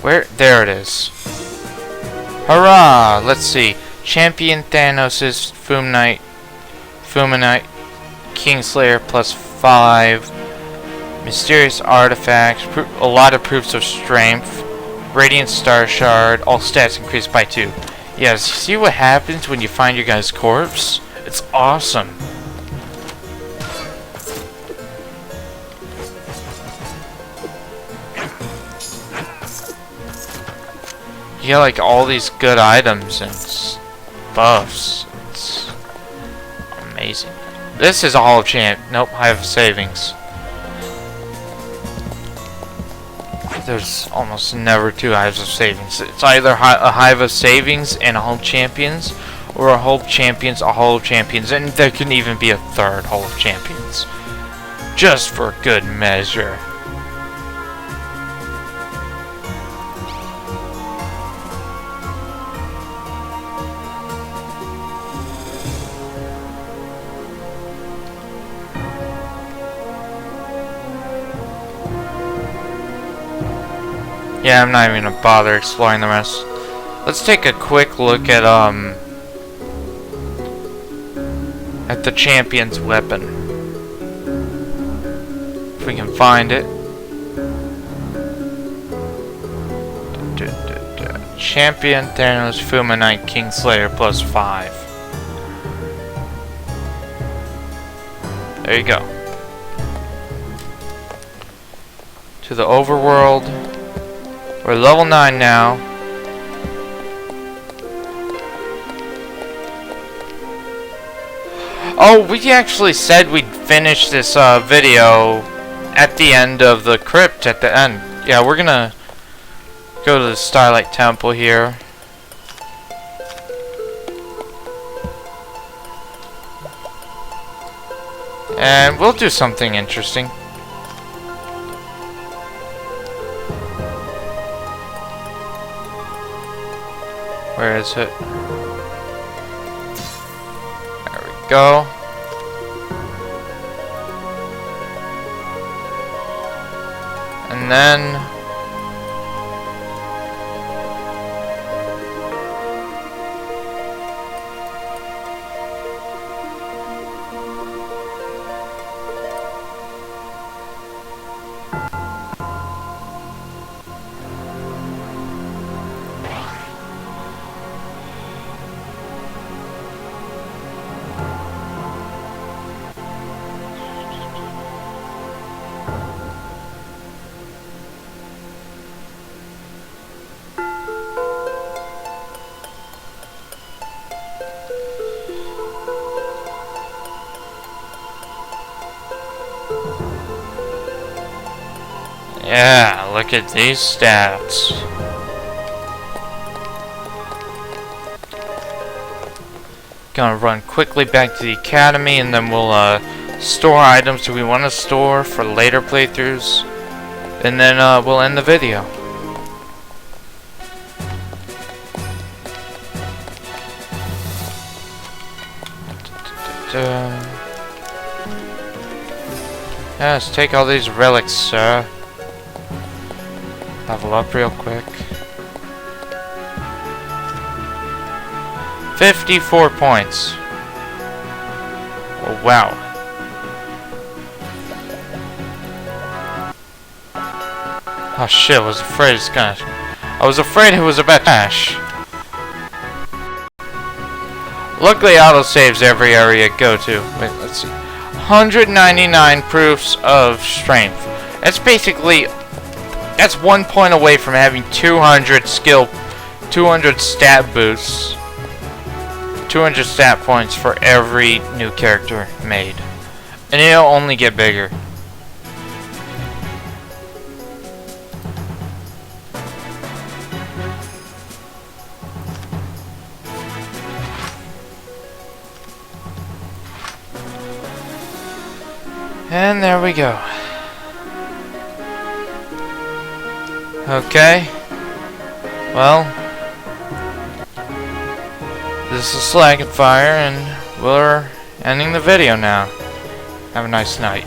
Where? There it is. Hurrah! Let's see. Champion Thanos' Fumanite, Kingslayer +5, Mysterious Artifacts, a lot of proofs of strength, Radiant Star Shard, all stats increased by 2. Yes, see what happens when you find your guy's corpse? It's awesome. You get like all these good items and buffs. It's amazing. This is a Hall of Champ. Nope, Hive of Savings. There's almost never 2 Hives of Savings. It's either a Hive of Savings and a Hall of Champions, or a Hall of Champions, a Hall of Champions, and there can even be a 3rd Hall of Champions. Just for good measure. Yeah, I'm not even gonna bother exploring the rest. Let's take a quick look at the champion's weapon. If we can find it. Champion Thanos Fumanite Kingslayer +5. There you go. To the overworld. We're level 9 now. Oh, we actually said we'd finish this video at the end of the crypt at the end. Yeah, we're gonna Go to the Starlight Temple here. And we'll do something interesting. Where is it? There we go. And then yeah, look at these stats. Gonna run quickly back to the academy, and then we'll store items that we want to store for later playthroughs, and then we'll end the video. Yeah, let's take all these relics, sir. Level up real quick. 54 points. Oh, wow. Oh shit, I was afraid it was about to crash. Luckily, autosaves every area I go to. Wait, let's see. 199 proofs of strength. That's basically... That's 1 point away from having 200 stat boosts. 200 stat points for every new character made. And it'll only get bigger. And there we go. Okay. Well, this is Slag and Fire, and we're ending the video now. Have a nice night.